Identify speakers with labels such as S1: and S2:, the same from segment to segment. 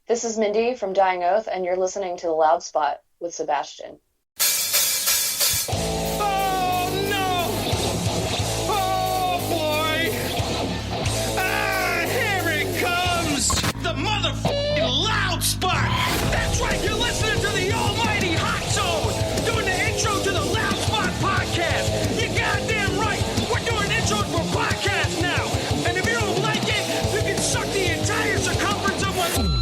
S1: This is Mindy from Dying Oath, and you're listening to The Loud Spot with Sebastian.
S2: Oh, no! Oh, boy! Ah, here it comes! The motherfucking Loud Spot! That's right, you're listening to the almighty Hot Zone! Doing the intro to the Loud Spot podcast! You're goddamn right! We're doing intros for podcasts now! And if you don't like it, you can suck the entire circumference of my...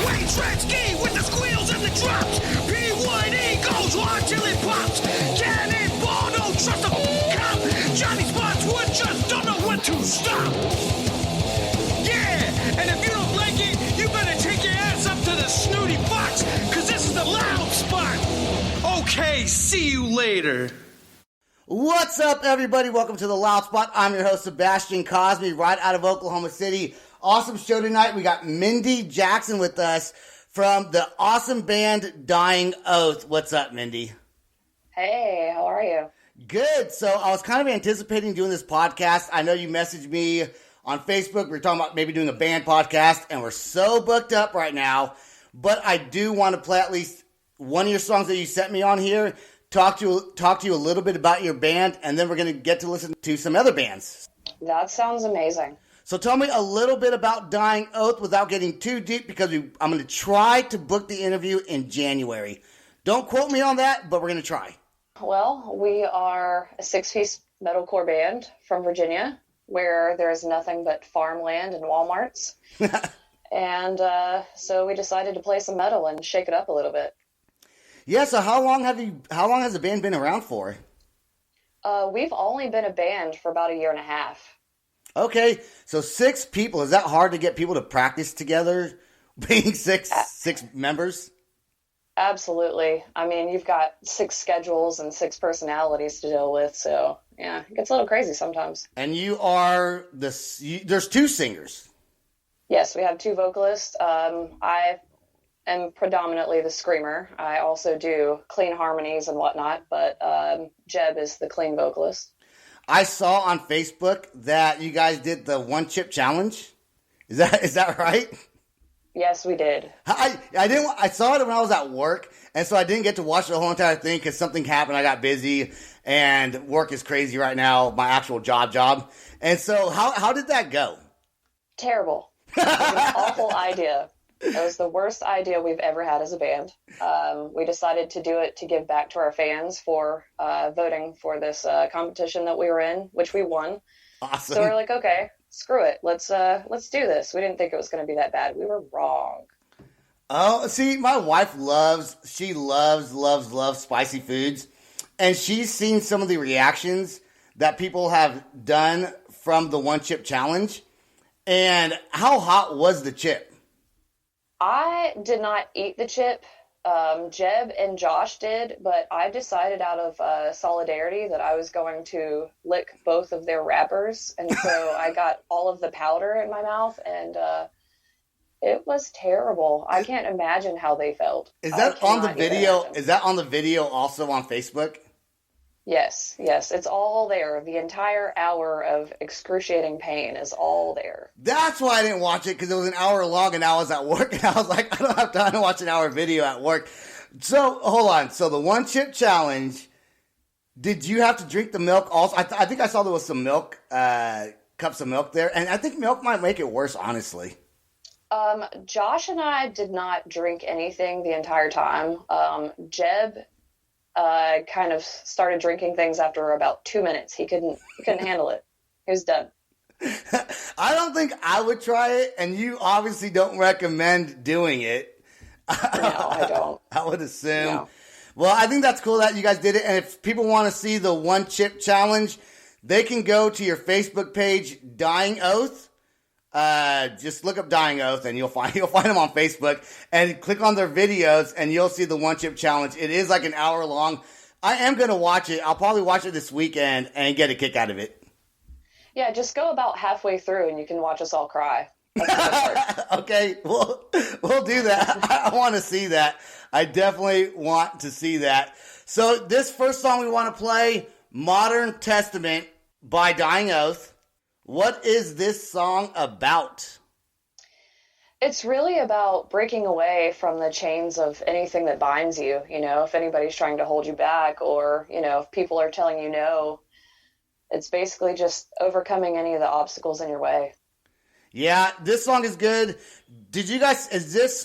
S2: Wait, Tredsky with the squeals and the drops! P1E goes on till it pops! Cannonball, don't trust a cop! Johnny Spotswood just don't know when to stop! Yeah! And if you don't like it, you better take your ass up to the snooty box, cause this is the Loud Spot! Okay, see you later.
S3: What's up, everybody? Welcome to the Loud Spot. I'm your host, Sebastian Cosby, right out of Oklahoma City. Awesome show tonight. We got Mindy Jackson with us from the awesome band Dying Oath. What's up, Mindy?
S1: Hey, how are you?
S3: Good. So I was kind of anticipating doing this podcast. I know you messaged me on Facebook. We were talking about maybe doing a band podcast, and we're so booked up right now. But I do want to play at least one of your songs that you sent me on here. Talk to you a little bit about your band, and then we're going to get to listen to some other bands.
S1: That sounds amazing.
S3: So tell me a little bit about Dying Oath without getting too deep, because I'm going to try to book the interview in January. Don't quote me on that, but we're going to try.
S1: Well, we are a six-piece metalcore band from Virginia, where there is nothing but farmland and Walmarts. And so we decided to play some metal and shake it up a little bit.
S3: Yeah, so how long has the band been around for?
S1: We've only been a band for about a year and a half.
S3: Okay, so 6 people. Is that hard to get people to practice together, being six members?
S1: Absolutely. I mean, you've got 6 schedules and 6 personalities to deal with, so yeah, it gets a little crazy sometimes.
S3: And you are there's 2 singers.
S1: Yes, we have 2 vocalists. I am predominantly the screamer. I also do clean harmonies and whatnot, but Jeb is the clean vocalist.
S3: I saw on Facebook that you guys did the 1 chip challenge. Is that right?
S1: Yes, we did.
S3: I saw it when I was at work, and so I didn't get to watch the whole entire thing because something happened. I got busy, and work is crazy right now, my actual job. And so how did that go?
S1: Terrible. It was an awful idea. It was the worst idea we've ever had as a band. We decided to do it to give back to our fans for voting for this competition that we were in, which we won.
S3: Awesome.
S1: So we're like, okay, screw it. Let's do this. We didn't think it was going to be that bad. We were wrong.
S3: Oh, see, my wife loves spicy foods, and she's seen some of the reactions that people have done from the 1 chip challenge. And how hot was the chip?
S1: I did not eat the chip. Jeb and Josh did, but I decided out of solidarity that I was going to lick both of their wrappers, and so I got all of the powder in my mouth, and it was terrible. I can't imagine how they felt.
S3: Is that on the video? Is that on the video also on Facebook?
S1: Yes, it's all there. The entire hour of excruciating pain is all there.
S3: That's why I didn't watch it, because it was an hour long and I was at work, and I was like, I don't have time to watch an hour video at work. So, hold on. So, the 1 chip challenge, did you have to drink the milk also? I think I saw there was some milk, cups of milk there, and I think milk might make it worse, honestly.
S1: Josh and I did not drink anything the entire time. Jeb kind of started drinking things after about 2 minutes. He couldn't handle it. He was done.
S3: I don't think I would try it, and you obviously don't recommend doing it.
S1: No, I don't.
S3: I would assume.
S1: No.
S3: Well, I think that's cool that you guys did it, and if people want to see the 1 chip challenge, they can go to your Facebook page, Dying Oath. Just look up Dying Oath and you'll find them on Facebook, and click on their videos and you'll see the 1 chip challenge. It is like an hour long. I am going to watch it. I'll probably watch it this weekend and get a kick out of it.
S1: Yeah, just go about halfway through and you can watch us all cry.
S3: Okay, we'll do that. I want to see that. I definitely want to see that. So this first song we want to play, Modern Testament by Dying Oath. What is this song about?
S1: It's really about breaking away from the chains of anything that binds you. If anybody's trying to hold you back, or, if people are telling you no, it's basically just overcoming any of the obstacles in your way.
S3: Yeah, this song is good.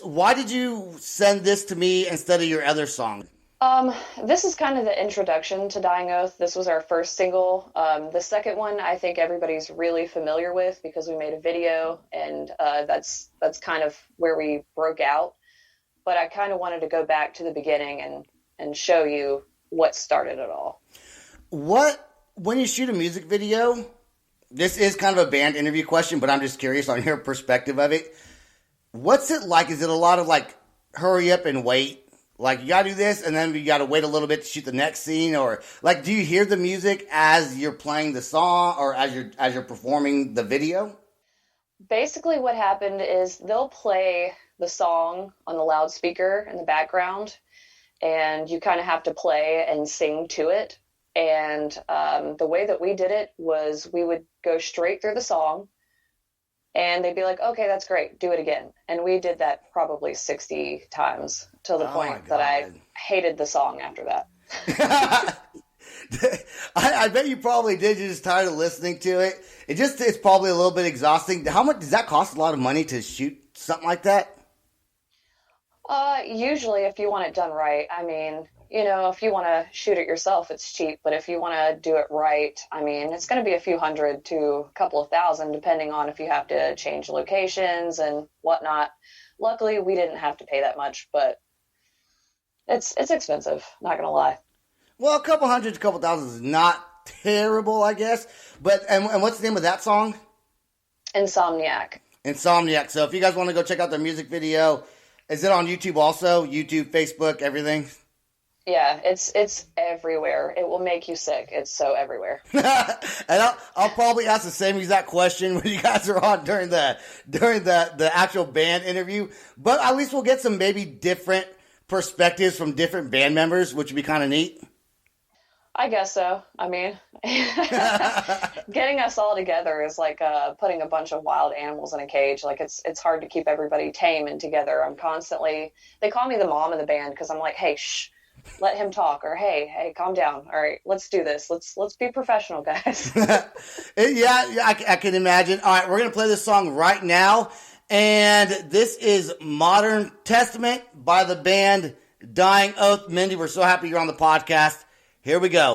S3: Why did you send this to me instead of your other song?
S1: This is kind of the introduction to Dying Oath. This was our first single. The second one, I think everybody's really familiar with because we made a video, and that's kind of where we broke out. But I kind of wanted to go back to the beginning and show you what started it all.
S3: When you shoot a music video, this is kind of a band interview question, but I'm just curious on your perspective of it. What's it like? Is it a lot of like hurry up and wait? Like, you gotta do this, and then you gotta wait a little bit to shoot the next scene, or like, do you hear the music as you're playing the song, or as you're performing the video?
S1: Basically, what happened is they'll play the song on the loudspeaker in the background, and you kind of have to play and sing to it. And the way that we did it was we would go straight through the song, and they'd be like, okay, that's great, do it again. And we did that probably 60 times to the point that I hated the song after that.
S3: I bet you probably did. You're just tired of listening to it. It's probably a little bit exhausting. How much does that cost? A lot of money to shoot something like that?
S1: Usually, if you want it done right, I mean, if you want to shoot it yourself, it's cheap. But if you want to do it right, I mean, it's going to be a few hundred to a couple of thousand, depending on if you have to change locations and whatnot. Luckily, we didn't have to pay that much, but it's expensive, not going to lie.
S3: Well, a couple hundred to a couple thousand is not terrible, I guess. But and what's the name of that song?
S1: Insomniac.
S3: Insomniac. So if you guys want to go check out their music video, is it on YouTube also? YouTube, Facebook, everything?
S1: Yeah, it's everywhere. It will make you sick. It's so everywhere.
S3: And I'll probably ask the same exact question when you guys are on during the actual band interview. But at least we'll get some maybe different perspectives from different band members, which would be kind of neat.
S1: I guess so. I mean, getting us all together is like putting a bunch of wild animals in a cage. Like it's hard to keep everybody tame and together. They call me the mom of the band because I'm like, hey, shh, let him talk, or hey, calm down. All right, let's do this. Let's be professional, guys.
S3: Yeah, I can imagine. All right, we're gonna play this song right now, and this is Modern Testament by the band Dying Oath. Mindy, we're so happy you're on the podcast. Here we go.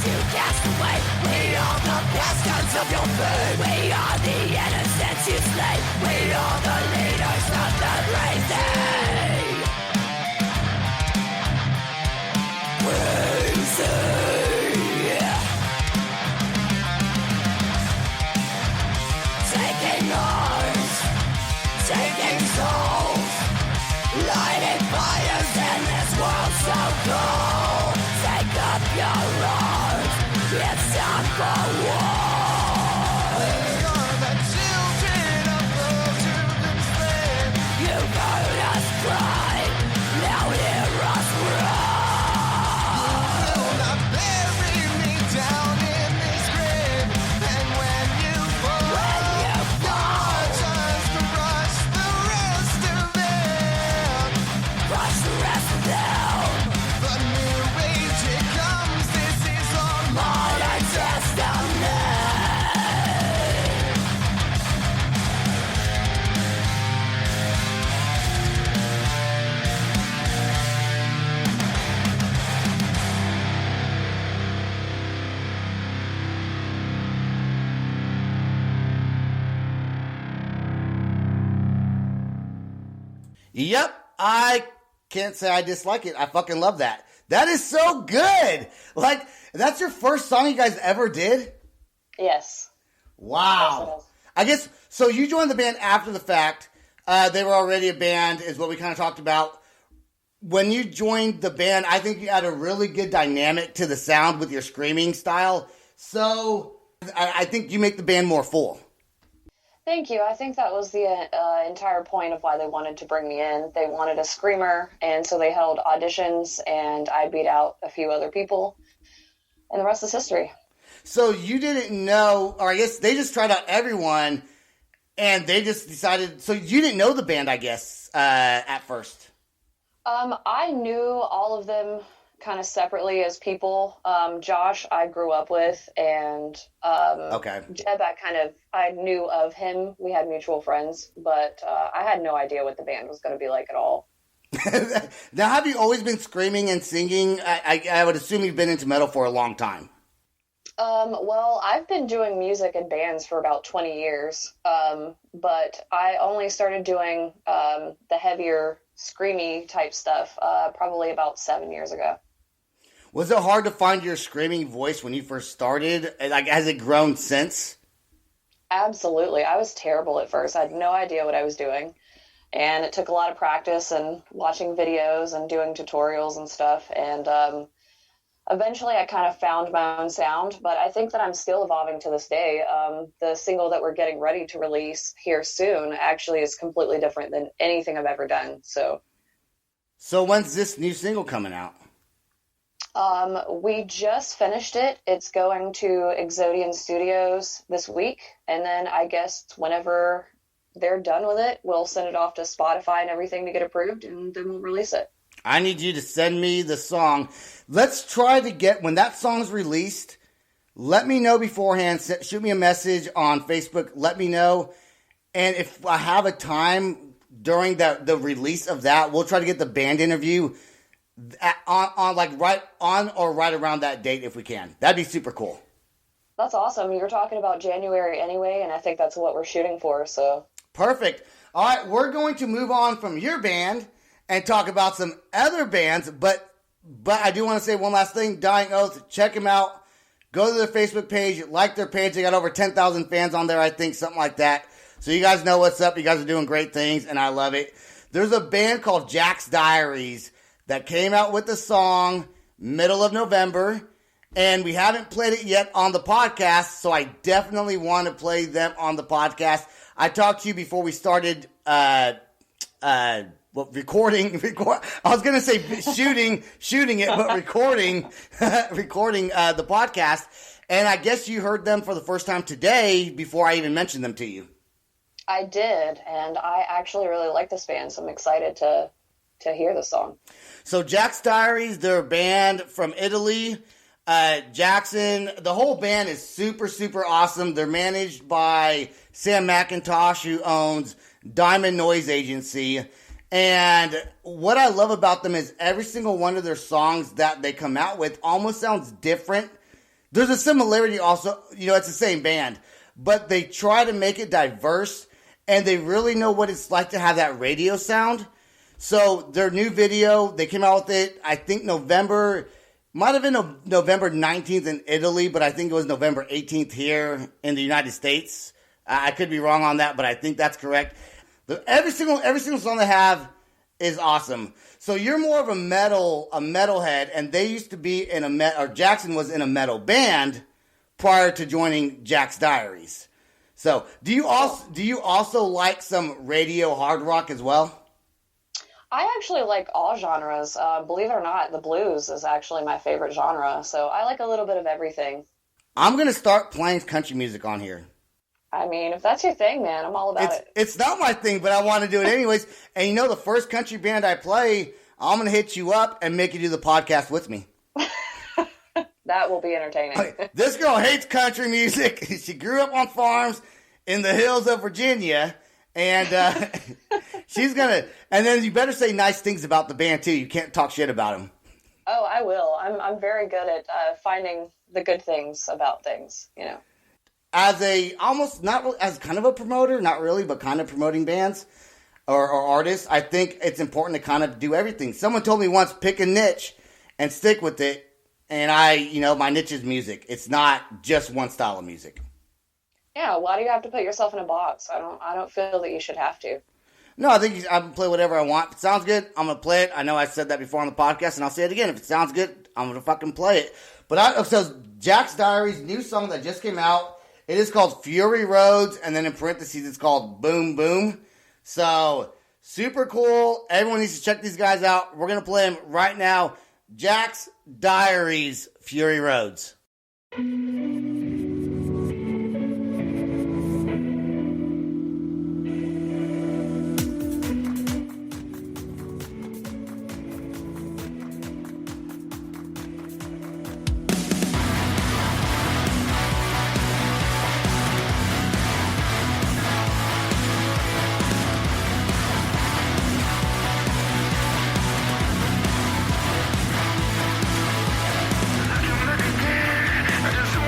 S4: you cast away. We are the bastards of your food. We are the innocents you slay. We are the leaders of the crazy. Taking lives, taking souls, lighting fires in this world so cold. Take up your arms, it's time for war. We are the children of those who've been slain. You've heard us cry, now hear us roar. You will not bury me down in this grave. And when you fall, just crush the rest of them. Crush the rest of them. The new age it comes, this is our modern testament.
S3: Yep, I can't say I dislike it. I fucking love that. That is so good. Like, that's your first song you guys ever did?
S1: Yes.
S3: Wow.
S1: Yes, it is.
S3: I guess, so you joined the band after the fact. They were already a band, is what we kind of talked about. When you joined the band, I think you had a really good dynamic to the sound with your screaming style. So, I think you make the band more full.
S1: Thank you. I think that was the entire point of why they wanted to bring me in. They wanted a screamer, and so they held auditions, and I beat out a few other people, and the rest is history.
S3: So you didn't know, or I guess they just tried out everyone, and they just decided, so you didn't know the band, I guess, at first.
S1: I knew all of them kind of separately as people. Josh, I grew up with, and
S3: Okay.
S1: Jeb, I knew of him. We had mutual friends, but I had no idea what the band was going to be like at all.
S3: Now, have you always been screaming and singing? I would assume you've been into metal for a long time.
S1: Well, I've been doing music in bands for about 20 years, but I only started doing the heavier, screamy type stuff probably about 7 years ago.
S3: Was it hard to find your screaming voice when you first started? Like, has it grown since?
S1: Absolutely. I was terrible at first. I had no idea what I was doing. And it took a lot of practice and watching videos and doing tutorials and stuff. And eventually I kind of found my own sound, but I think that I'm still evolving to this day. The single that we're getting ready to release here soon actually is completely different than anything I've ever done. So
S3: when's this new single coming out?
S1: We just finished it. It's going to Exodian Studios this week. And then I guess whenever they're done with it, we'll send it off to Spotify and everything to get approved, and then we'll release it.
S3: I need you to send me the song. Let's try to get, when that song's released, let me know beforehand. Shoot me a message on Facebook. Let me know. And if I have a time during the release of that, we'll try to get the band interview right around that date if we can. That'd be super cool.
S1: That's awesome. You're talking about January anyway, and I think that's what we're shooting for. So
S3: perfect. All right, we're going to move on from your band and talk about some other bands, but I do want to say one last thing. Dying Oath, check them out. Go to their Facebook page, like their page. They got over 10,000 fans on there, I think, something like that. So you guys know what's up. You guys are doing great things, and I love it. There's a band called Jax Diaries that came out with the song middle of November, and we haven't played it yet on the podcast, so I definitely want to play them on the podcast. I talked to you before we started recording. I was going to say shooting it, but recording the podcast. And I guess you heard them for the first time today before I even mentioned them to you.
S1: I did, and I actually really like this band, so I'm excited to hear the song.
S3: So Jax Diaries, they're a band from Italy. Jackson, the whole band is super, super awesome. They're managed by Sam McIntosh, who owns Diamond Noise Agency. And what I love about them is every single one of their songs that they come out with almost sounds different There's a similarity also, it's the same band, but they try to make it diverse, and they really know what it's like to have that radio sound. So their new video, they came out with it, I think might have been November 19th in Italy, but I think it was November 18th here in the United States. I could be wrong on that, but I think that's correct. Every single song they have is awesome. So you're more of a metalhead, and they used to be Jackson was in a metal band prior to joining Jax Diaries. So do you also like some radio hard rock as well?
S1: I actually like all genres. Believe it or not, the blues is actually my favorite genre. So I like a little bit of everything.
S3: I'm going to start playing country music on here.
S1: I mean, if that's your thing, man, I'm all about it.
S3: It's not my thing, but I want to do it anyways. And the first country band I play, I'm going to hit you up and make you do the podcast with me.
S1: That will be entertaining.
S3: This girl hates country music. She grew up on farms in the hills of Virginia. And she's going to... And then you better say nice things about the band, too. You can't talk shit about them.
S1: Oh, I will. I'm very good at finding the good things about things,
S3: As as kind of a promoter, not really, but kind of promoting bands or artists, I think it's important to kind of do everything. Someone told me once, pick a niche and stick with it. And my niche is music. It's not just one style of music.
S1: Yeah, why do you have to put yourself in a box? I don't feel that you should have to.
S3: No, I think I can play whatever I want. If it sounds good, I'm going to play it. I know I said that before on the podcast, and I'll say it again. If it sounds good, I'm going to fucking play it. But so Jax Diaries, new song that just came out. It is called Fury Roads, and then in parentheses, it's called Boom Boom. So, super cool. Everyone needs to check these guys out. We're going to play them right now. Jax Diaries, Fury Roads.
S2: I just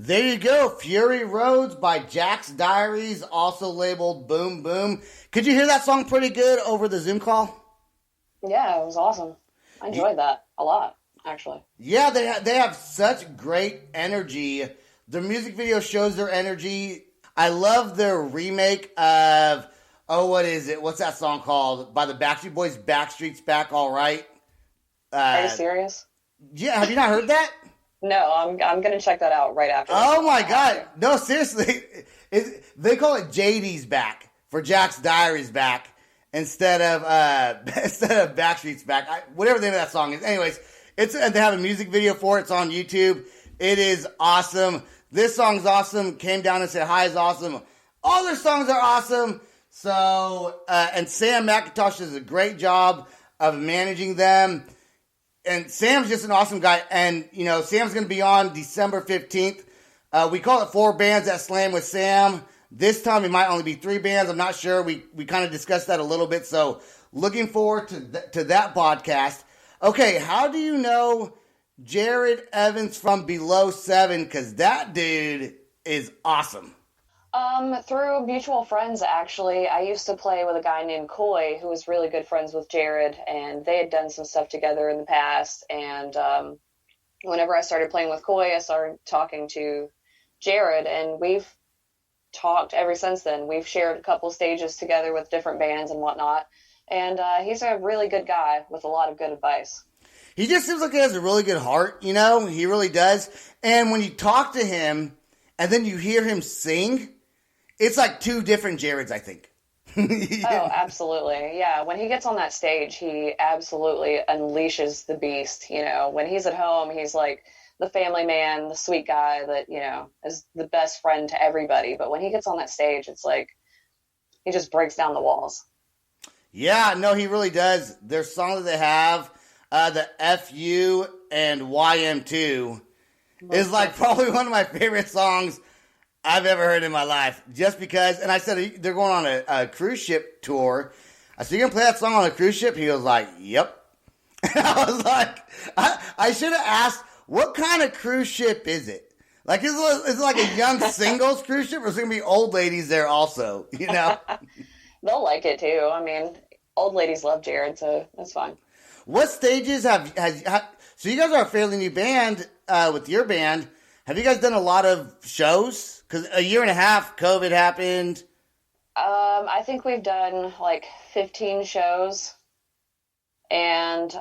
S3: There you go. Fury Roads by Jax Diaries, also labeled Boom Boom. Could you hear that song pretty good over the Zoom call?
S1: Yeah, it was awesome. I enjoyed that a lot, actually.
S3: Yeah, they have such great energy. Their music video shows their energy. I love their remake of, what is it? What's that song called? By the Backstreet Boys, Backstreet's Back All Right.
S1: Are you serious?
S3: Yeah, have you not heard that?
S1: No, I'm going to check that out right after.
S3: Oh my God. No, seriously. They call it JD's Back for Jax Diaries Back instead of Backstreet's Back. Whatever the name of that song is. Anyways, they have a music video for it. It's on YouTube. It is awesome. This song's awesome. Came Down and Said Hi is awesome. All their songs are awesome. So, and Sam McIntosh does a great job of managing them. And Sam's just an awesome guy. And, Sam's going to be on December 15th. We call it 4 bands that slam with Sam. This time it might only be 3 bands. I'm not sure. We kind of discussed that a little bit. So looking forward to that podcast. Okay, how do you know Jared Evans from Below 7? Because that dude is awesome.
S1: Through mutual friends, actually. I used to play with a guy named Coy, who was really good friends with Jared, and they had done some stuff together in the past. And whenever I started playing with Coy, I started talking to Jared, and we've talked ever since then. We've shared a couple stages together with different bands and whatnot. And he's a really good guy with a lot of good advice.
S3: He just seems like he has a really good heart, He really does. And when you talk to him and then you hear him sing, it's like 2 different Jareds, I think.
S1: Oh, absolutely. Yeah, when he gets on that stage, he absolutely unleashes the beast. When he's at home, he's like the family man, the sweet guy that, is the best friend to everybody. But when he gets on that stage, it's like he just breaks down the walls.
S3: Yeah, no, he really does. Their song that they have, the FU and YM2, is like probably one of my favorite songs I've ever heard in my life. Just because, and I said they're going on a cruise ship tour. I said, you gonna play that song on a cruise ship? He was like, yep. And I was like, I should have asked, what kind of cruise ship is it? Like, is it like a young singles cruise ship, or is there gonna be old ladies there also?
S1: They'll like it too. I mean, old ladies love Jared, so that's fine.
S3: What stages have so you guys are a fairly new band with your band. Have you guys done a lot of shows? Because a year and a half, COVID happened.
S1: I think we've done like 15 shows. And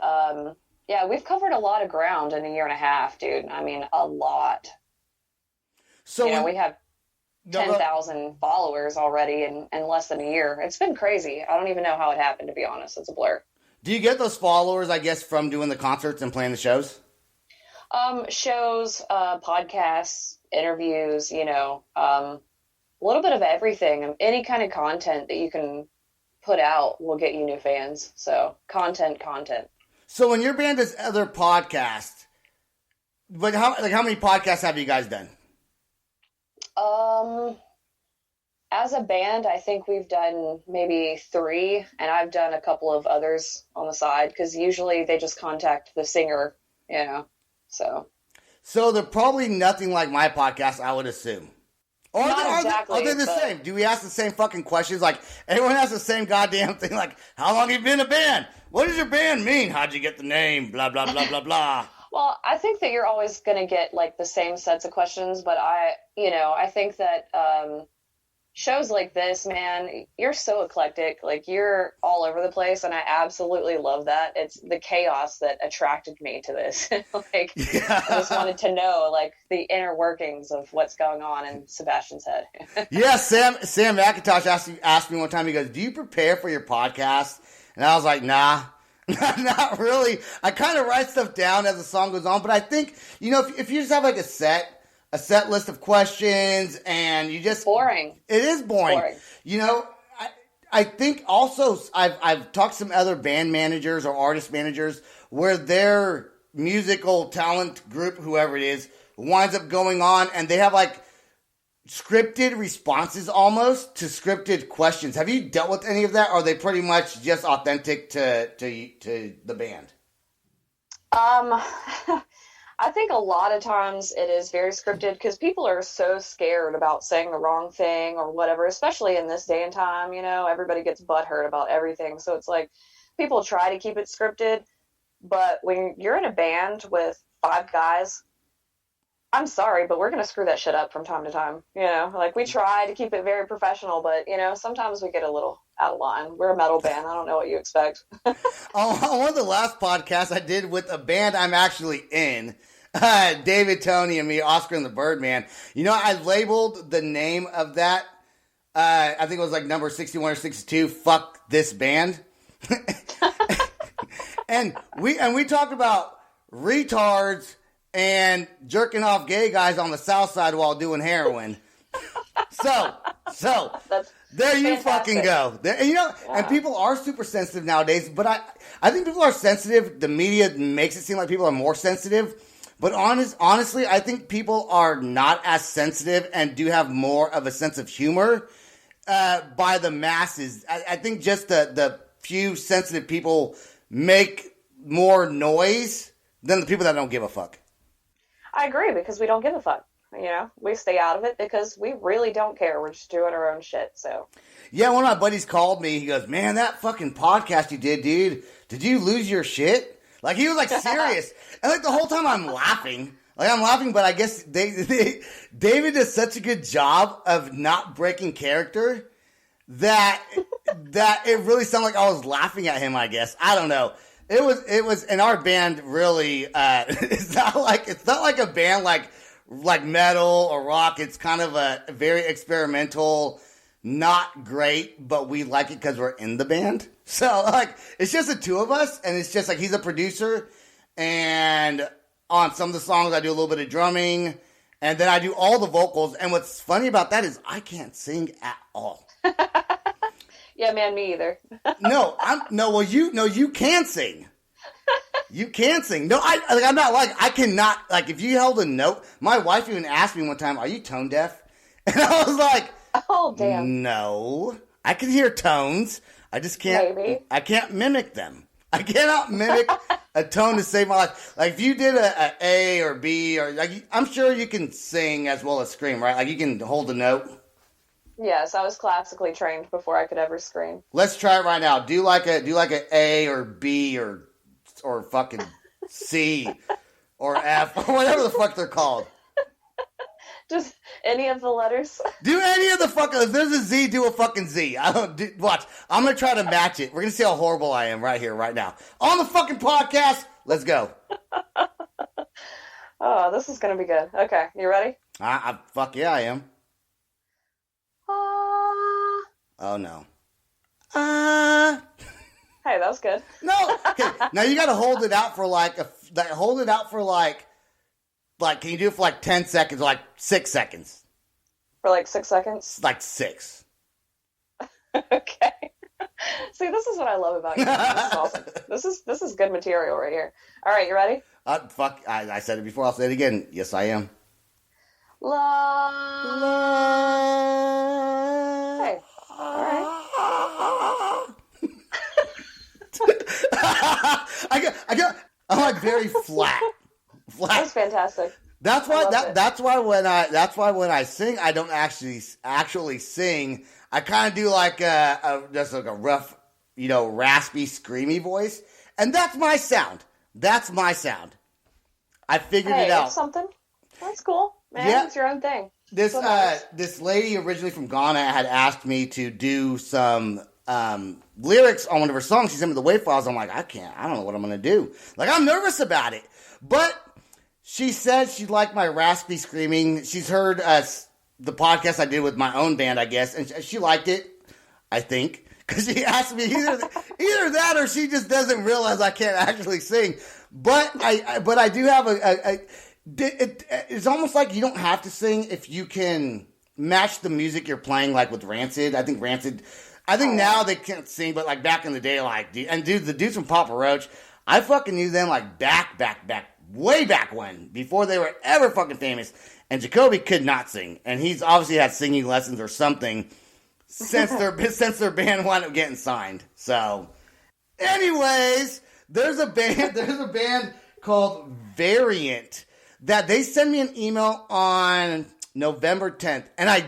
S1: yeah, we've covered a lot of ground in a year and a half, dude. I mean, a lot. So we have 10,000 followers already in less than a year. It's been crazy. I don't even know how it happened, to be honest. It's a blur.
S3: Do you get those followers, I guess, from doing the concerts and playing the shows?
S1: Shows, podcasts, interviews, a little bit of everything. Any kind of content that you can put out will get you new fans. So content.
S3: So when your band does other podcasts, but how many podcasts have you guys done?
S1: As a band, I think we've done maybe 3, and I've done a couple of others on the side, because usually they just contact the singer, So
S3: they're probably nothing like my podcast, I would assume. Or are they the same? Do we ask the same fucking questions? Like, everyone has the same goddamn thing, like, how long have you been a band? What does your band mean? How'd you get the name? Blah, blah, blah, blah, blah.
S1: Well, I think that you're always going to get, like, the same sets of questions, but I think that shows like this, man, you're so eclectic. Like, you're all over the place, and I absolutely love that. It's the chaos that attracted me to this. I just wanted to know, like, the inner workings of what's going on in Sebastian's head.
S3: Yeah, Sam McIntosh asked me one time, he goes, do you prepare for your podcast? And I was like, nah. Not really. I kind of write stuff down as the song goes on, but I think, if you just have like a set list of questions and you just...
S1: Boring.
S3: It is boring. I think also I've talked to some other band managers or artist managers where their musical talent group, whoever it is, winds up going on and they have like scripted responses almost to scripted questions. Have you dealt with any of that? Or are they pretty much just authentic to the band?
S1: I I think a lot of times it is very scripted because people are so scared about saying the wrong thing or whatever, especially in this day and time, everybody gets butthurt about everything. So it's like people try to keep it scripted, but when you're in a band with 5 guys, I'm sorry, but we're going to screw that shit up from time to time. Like we try to keep it very professional, but sometimes we get a little out of line. We're a metal band. I don't know what you expect.
S3: On one of the last podcasts I did with a band I'm actually in, David, Tony, and me, Oscar and the Birdman, I labeled the name of that, I think it was like number 61 or 62, Fuck This Band. and we talked about retards and jerking off gay guys on the south side while doing heroin. So there you
S1: fantastic.
S3: fucking go. And people are super sensitive nowadays, but I think people are sensitive. The media makes it seem like people are more sensitive. But honestly, I think people are not as sensitive and do have more of a sense of humor by the masses. I think just the few sensitive people make more noise than the people that don't give a fuck.
S1: I agree, because we don't give a fuck. We stay out of it because we really don't care. We're just doing our own shit, so.
S3: Yeah, one of my buddies called me. He goes, man, that fucking podcast you did, dude. Did you lose your shit? Like, he was, like, serious. And, like, the whole time I'm laughing. But I guess David does such a good job of not breaking character that it really sounded like I was laughing at him, I guess. I don't know. It was, and our band really, it's not like a band like metal or rock. It's kind of a very experimental, not great, but we like it because we're in the band. So, like, it's just the two of us, and it's just like he's a producer, and on some of the songs I do a little bit of drumming, and then I do all the vocals. And what's funny about that is I can't sing at all.
S1: Yeah, man, me either.
S3: You can sing. You can sing. No, I'm not I cannot, if you held a note, my wife even asked me one time, are you tone deaf? And I was like,
S1: oh, damn.
S3: No, I can hear tones. I just can't,
S1: Maybe.
S3: I can't mimic them. I cannot mimic a tone to save my life. Like, if you did a or B, or I'm sure you can sing as well as scream, right? Like, you can hold a note.
S1: Yes, I was classically trained before I could ever scream.
S3: Let's try it right now. Do like a A or B or fucking C or F or whatever the fuck they're called.
S1: Just any of the letters.
S3: Do any of the fucking. If there's a Z, do a fucking Z. Watch. I'm gonna try to match it. We're gonna see how horrible I am right here, right now, on the fucking podcast. Let's go.
S1: Oh, this is gonna be good. Okay, you ready?
S3: Fuck yeah, I am. Oh no.
S1: Hey, that was good.
S3: No. Okay. Now you gotta hold it out for can you do it for 10 seconds or 6 seconds?
S1: For 6 seconds?
S3: 6.
S1: Okay. See, this is what I love about you. This is awesome. This is good material right here. All right, you ready?
S3: Fuck. I said it before. I'll say it again. Yes, I am.
S1: Love. Hey. All right.
S3: I'm very flat.
S1: That's fantastic.
S3: That's why when I sing, I don't actually sing. I kind of do just a rough, raspy, screamy voice, and that's my sound. I figured it out.
S1: It's something. That's cool, man.
S3: Yeah.
S1: It's your own thing.
S3: This lady originally from Ghana had asked me to do some lyrics on one of her songs. She sent me the WAV files. I'm like, I don't know what I'm going to do. I'm nervous about it. But she said she liked my raspy screaming. She's heard the podcast I did with my own band, I guess, and she liked it, I think. Because she asked me either that or she just doesn't realize I can't actually sing. But I do have it's almost like you don't have to sing if you can match the music you're playing, with Rancid. I think now they can't sing, but back in the day, the dudes from Papa Roach, I fucking knew them back, way back when, before they were ever fucking famous. And Jacoby could not sing, and he's obviously had singing lessons or something since their band wound up getting signed. So, anyways, there's a band called Variant that they sent me an email on November 10th, and I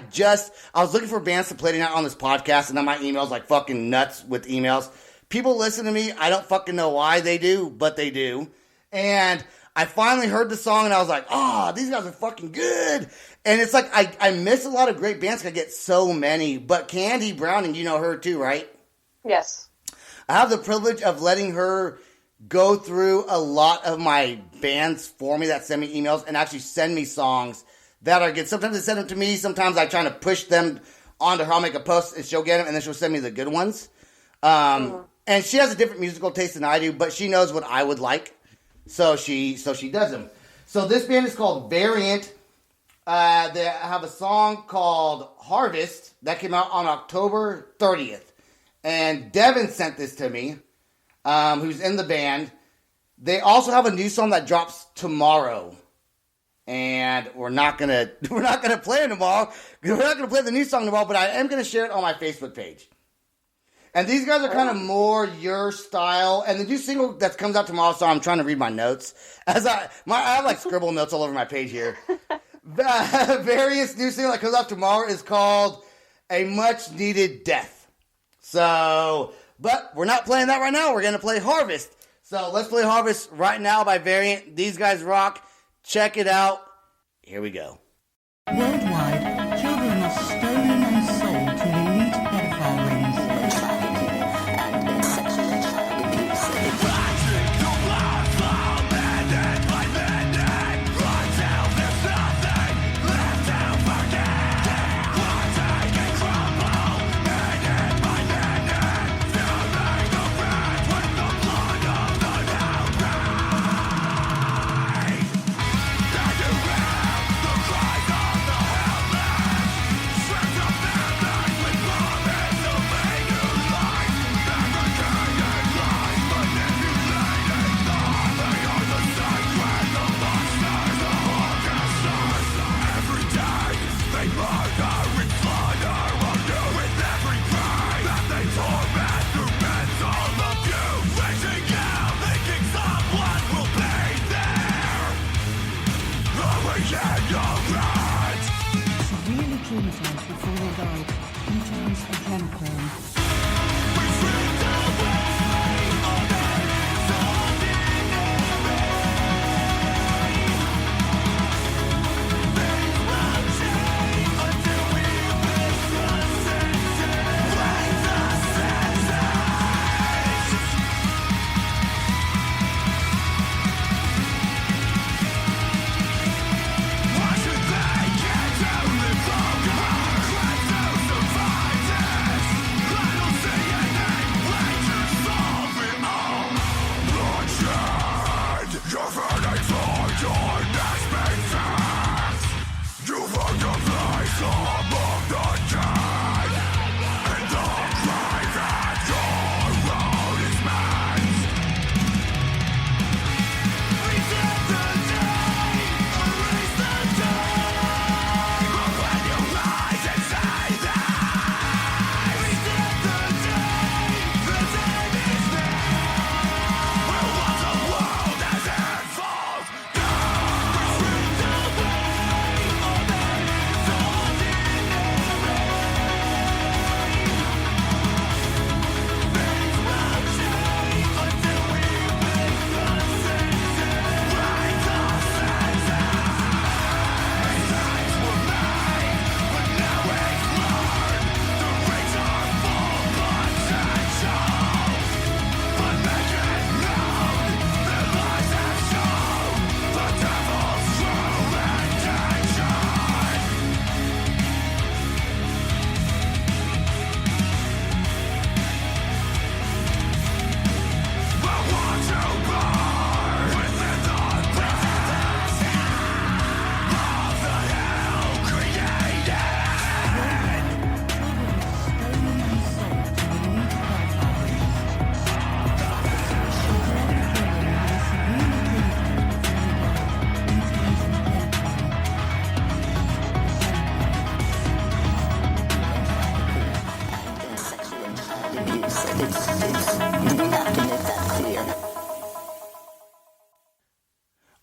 S3: was looking for bands to play tonight on this podcast, and then my email's like fucking nuts with emails. People listen to me. I don't fucking know why they do, but they do. And I finally heard the song, and I was like, oh, these guys are fucking good. And it's like, I miss a lot of great bands because I get so many. But Candy Browning, you know her too, right?
S1: Yes.
S3: I have the privilege of letting her go through a lot of my bands for me that send me emails and actually send me songs that are good. Sometimes they send them to me. Sometimes I try to push them onto her. I'll make a post and she'll get them, and then she'll send me the good ones. And she has a different musical taste than I do, but she knows what I would like. So she does them. So this band is called Variant. They have a song called Harvest that came out on October 30th. And Devin sent this to me, who's in the band. They also have a new song that drops tomorrow. And we're not gonna play it tomorrow. We're not gonna play the new song tomorrow, but I am gonna share it on my Facebook page. And these guys are kind of more your style. And the new single that comes out tomorrow, so I'm trying to read my notes. I have like scribble notes all over my page here. The various new single that comes out tomorrow is called A Much Needed Death. So, but we're not playing that right now. We're going to play Harvest. So let's play Harvest right now by Variant. These guys rock. Check it out. Here we go.
S5: Worldwide, children are stolen and sold to elite pedophile rings. Severely traumatized before they died, sometimes again prone.
S2: Survive this.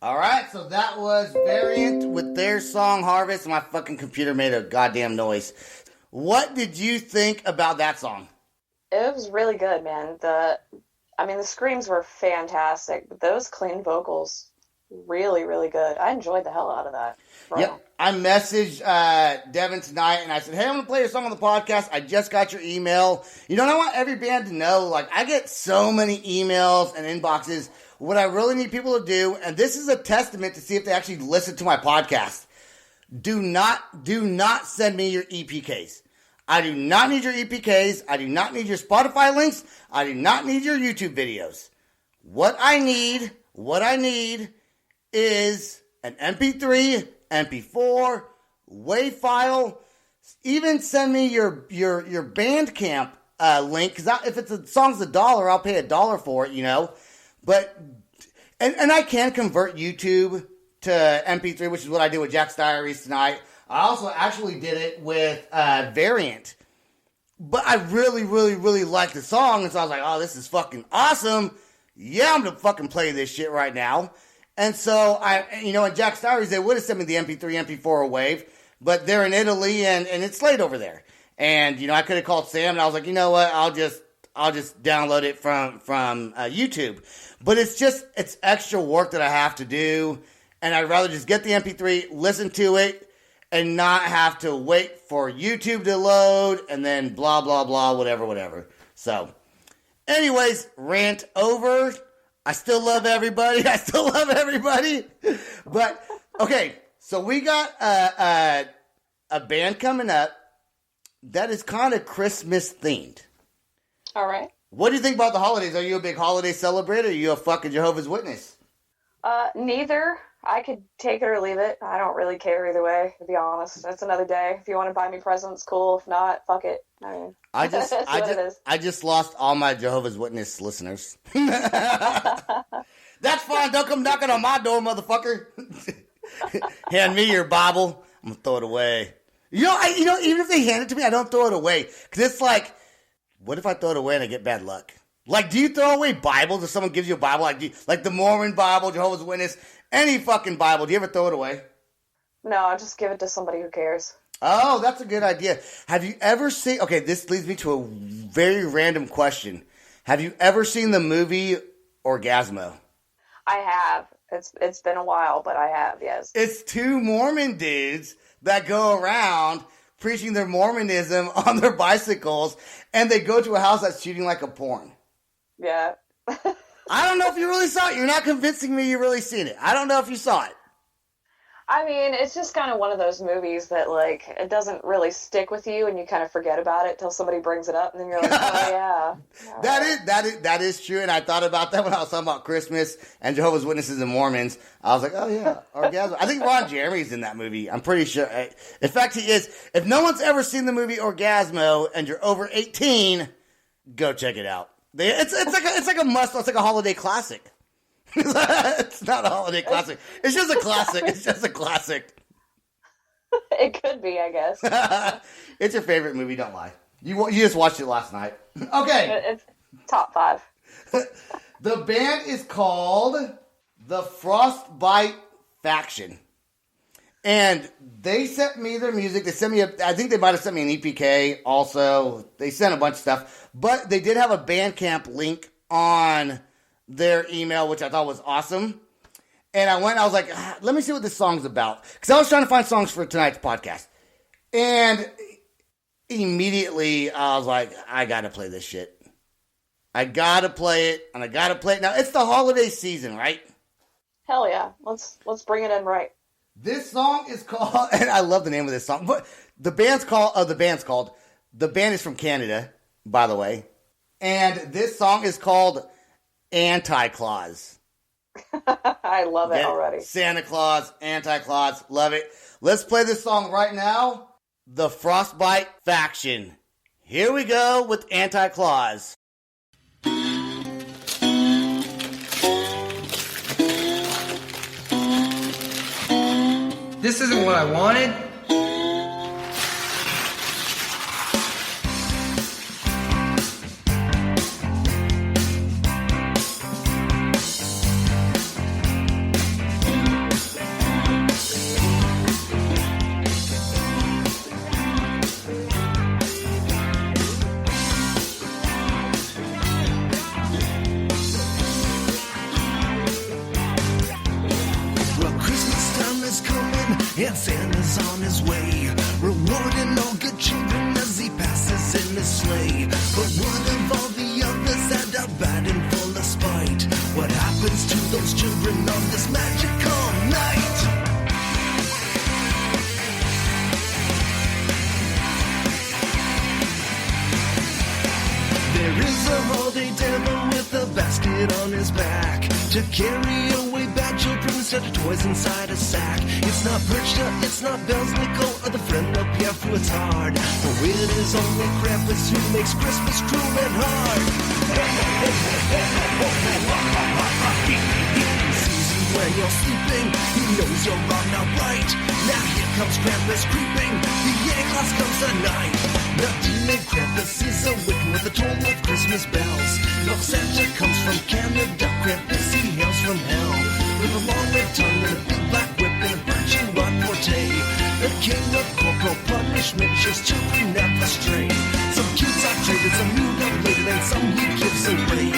S3: All right, so that was Variant with their song Harvest. My fucking computer made a goddamn noise. What did you think about that song?
S1: It was really good, man. The screams were fantastic, but those clean vocals, really, really good. I enjoyed the hell out of that.
S3: Yep. I messaged Devin tonight, and I said, hey, I'm going to play your song on the podcast. I just got your email. You know, and I want every band to know, like, I get so many emails and inboxes. What I really need people to do, and this is a testament to see if they actually listen to my podcast, do not send me your EPKs. I do not need your EPKs. I do not need your Spotify links. I do not need your YouTube videos. What I need is an MP3, MP4, WAV file. Even send me your Bandcamp link, because if it's a song's $1, I'll pay $1 for it, you know. But and I can convert YouTube to MP3, which is what I did with Jax Diaries tonight. I also actually did it with Variant. But I really, really, really liked the song, and so I was like, oh, this is fucking awesome. Yeah, I'm gonna fucking play this shit right now. And so in Jax Diaries, they would have sent me the MP3, MP4, or WAV, but they're in Italy and it's late over there. And I could have called Sam, and I was like, you know what? I'll just download it from YouTube. But it's extra work that I have to do, and I'd rather just get the MP3, listen to it, and not have to wait for YouTube to load, and then blah, blah, blah, whatever. So, anyways, rant over. I still love everybody. But, okay, so we got a band coming up that is kind of Christmas themed.
S1: All right.
S3: What do you think about the holidays? Are you a big holiday celebrator? Are you a fucking Jehovah's Witness?
S1: Neither. I could take it or leave it. I don't really care either way, to be honest. That's another day. If you want to buy me presents, cool. If not, fuck it. I mean,
S3: I just lost all my Jehovah's Witness listeners. That's fine. Don't come knocking on my door, motherfucker. Hand me your Bible. I'm gonna throw it away. Even if they hand it to me, I don't throw it away, because it's like, what if I throw it away and I get bad luck? Like, do you throw away Bibles if someone gives you a Bible? Like the Mormon Bible, Jehovah's Witness, any fucking Bible. Do you ever throw it away?
S1: No, I just give it to somebody who cares.
S3: Oh, that's a good idea. Have you ever seen... Okay, this leads me to a very random question. Have you ever seen the movie Orgasmo?
S1: I have. It's been a while, but I have, yes.
S3: It's two Mormon dudes that go around preaching their Mormonism on their bicycles, and they go to a house that's shooting like a porn.
S1: Yeah.
S3: I don't know if you really saw it. You're not convincing me you really seen it. I don't know if you saw it.
S1: I mean, it's just kind of one of those movies that, like, it doesn't really stick with you, and you kind of forget about it till somebody brings it up, and then you're like, oh, yeah.
S3: That is true, and I thought about that when I was talking about Christmas and Jehovah's Witnesses and Mormons. I was like, oh, yeah, Orgasmo. I think Ron Jeremy's in that movie. I'm pretty sure. In fact, he is. If no one's ever seen the movie Orgasmo and you're over 18, go check it out. It's like a must. It's like a holiday classic. It's not a holiday classic. It's just a classic.
S1: It could be, I guess.
S3: It's your favorite movie. Don't lie. You just watched it last night. Okay.
S1: It's top 5.
S3: The band is called the Frostbite Faction. And they sent me their music. They sent me I think they might have sent me an EPK also. They sent a bunch of stuff. But they did have a Bandcamp link on their email, which I thought was awesome. And I was like, let me see what this song's about. Because I was trying to find songs for tonight's podcast. And immediately I was like, I gotta play this shit. I gotta play it, and I gotta play it. Now, it's the holiday season, right?
S1: Hell yeah. Let's bring it in right.
S3: This song is called, and I love the name of this song, but the band is from Canada, by the way. And this song is called Anti-Claus.
S1: I love it already.
S3: Santa Claus, Anti-Claus, love it. Let's play this song right now. The Frostbite Faction. Here we go with Anti-Claus.
S6: This isn't what I wanted.
S4: and Santa's on his way, rewarding all good children as he passes in his sleigh. But what of all the others that are bad and full of spite? What happens to those children on this magical night? There is a holiday devil with a basket on his back to carry away bad children instead of toys inside a sack. It's not Perchta, it's not Bells, Nickel, or the friend of Pierre Fouettard. For it is only Krampus who makes Christmas cruel and hard. He sees you when you're sleeping, he knows you're wrong, not right. Now here comes Krampus creeping, the Yay Claus comes tonight. The demon Krampus is a wiccan with a toll of Christmas bells. No Santa comes from Canada, Krampus he hails from hell. With a long red tongue and a big black whip and a birching rod forte. The king of corporal punishment shows children never stray. Some kids are traded, some mutilated, and some he gives away.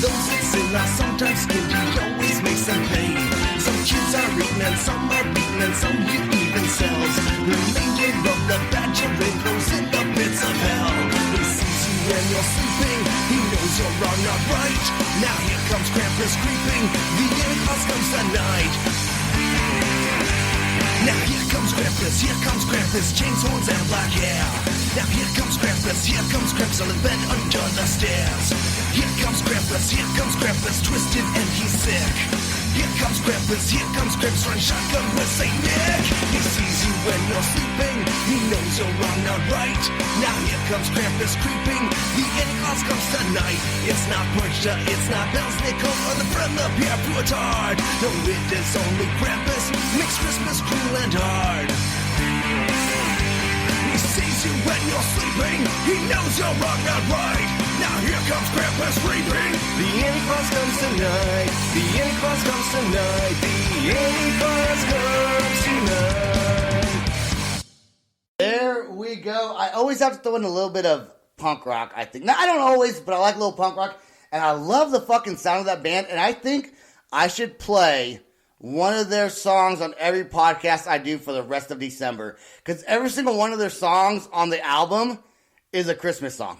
S4: Those that sin are sometimes skinned, he always makes them pay. Some kids are eaten and some are beaten and some he even sells. The remainder of the bad children goes in the pits of hell. He sees you when you're sleeping, he knows you're wrong, not right. Now here comes Krampus creeping, the Yay Claus comes tonight. Now here comes Krampus, chains, horns, and black hair. Now here comes Krampus on the bed under the stairs. Here comes Krampus, twisted and he's sick. Here comes Krampus, running shotgun with Saint Nick. He sees you when you're sleeping, he knows you're wrong, not right. Now here comes Krampus creeping, the Yay Claus comes tonight. It's not Perchta, it's not Bells, Nickel, or the friend of Pierre Fouettard. No, it is only Krampus, makes Christmas cruel and hard. He sees you when you're sleeping, he knows you're wrong, not right. Now here comes Krampus creeping, the Yay Claus comes tonight. The Yay Claus comes tonight. The Yay Claus comes tonight.
S3: There we go. I always have to throw in a little bit of punk rock, I think. Now, I don't always, but I like a little punk rock. And I love the fucking sound of that band. And I think I should play one of their songs on every podcast I do for the rest of December. Because every single one of their songs on the album is a Christmas song.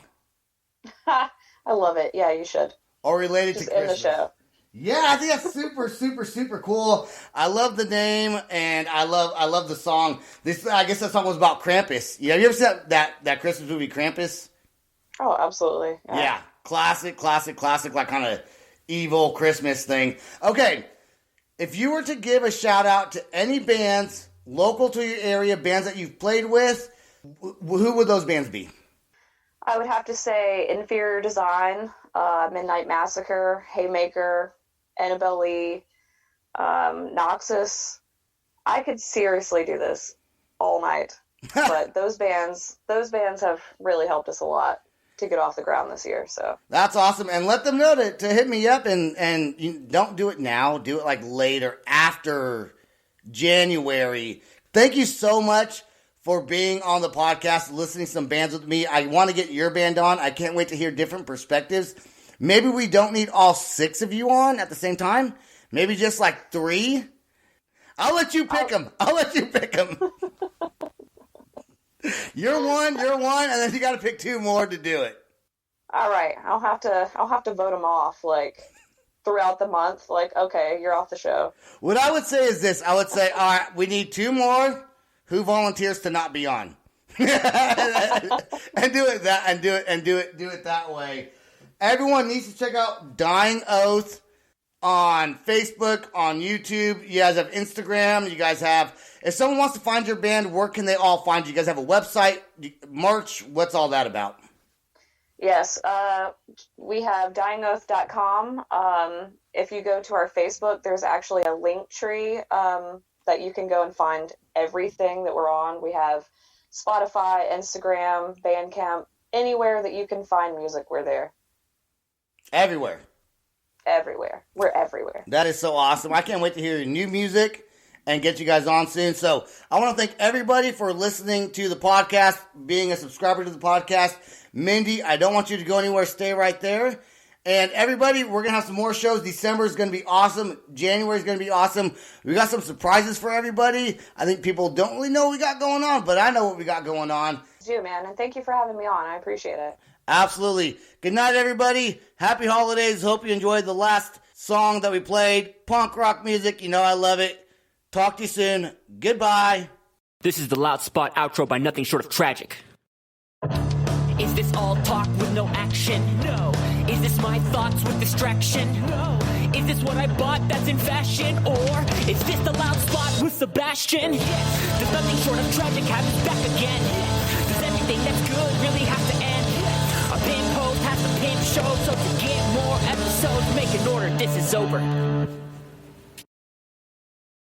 S1: I love it. Yeah, you should.
S3: Or related
S1: Just
S3: to Christmas.
S1: in the show.
S3: Yeah, I think that's super, super, super cool. I love the name, and I love the song. I guess that song was about Krampus. Yeah, have you ever seen that Christmas movie, Krampus?
S1: Oh, absolutely.
S3: Yeah, classic, like kind of evil Christmas thing. Okay, if you were to give a shout out to any bands local to your area, bands that you've played with, who would those bands be?
S1: I would have to say Inferior Design, Midnight Massacre, Haymaker, Annabelle Lee, Noxus. I could seriously do this all night. But those bands have really helped us a lot to get off the ground this year. So
S3: that's awesome. And let them know to hit me up, and you don't do it now. Do it like later, after January. Thank you so much for being on the podcast, listening to some bands with me. I want to get your band on. I can't wait to hear different perspectives. Maybe we don't need all 6 of you on at the same time. Maybe just like 3. I'll let you pick them. You're one, and then you got to pick 2 more to do it.
S1: all right, I'll have to vote them off like throughout the month. Like, okay, you're off the show.
S3: What I would say is this. I would say, all right, we need 2 more. Who volunteers to not be on? and do it that way. Everyone needs to check out Dying Oath on Facebook, on YouTube. You guys have Instagram. You guys have, if someone wants to find your band, where can they all find you? You guys have a website, merch. What's all that about?
S1: Yes, we have dyingoath.com. If you go to our Facebook, there's actually a link tree that you can go and find everything that we're on. We have Spotify, Instagram, Bandcamp, anywhere that you can find music, we're there.
S3: Everywhere.
S1: We're everywhere.
S3: That is so awesome. I can't wait to hear your new music and get you guys on soon. So I want to thank everybody for listening to the podcast, being a subscriber to the podcast. Mindy, I don't want you to go anywhere. Stay right there. And everybody, we're going to have some more shows. December is going to be awesome. January is going to be awesome. We got some surprises for everybody. I think people don't really know what we got going on, but I know what we got going on.
S1: You, man, and thank you for having me on. I appreciate it.
S3: Absolutely. Good night, everybody. Happy holidays. Hope you enjoyed the last song that we played. Punk rock music. You know I love it. Talk to you soon. Goodbye.
S7: This is the Loud Spot outro by Nothing Short of Tragic. Is this all talk with no action? No. Is this my thoughts with distraction? No. Is this what I bought that's in fashion? Or is this the Loud Spot with Sebastian? Yes. Does Nothing Short of Tragic have his back again? Yes. Does everything that's good really have to end? Yes. A pimp host has to pimp show, so to get more episodes, make an order, this is over.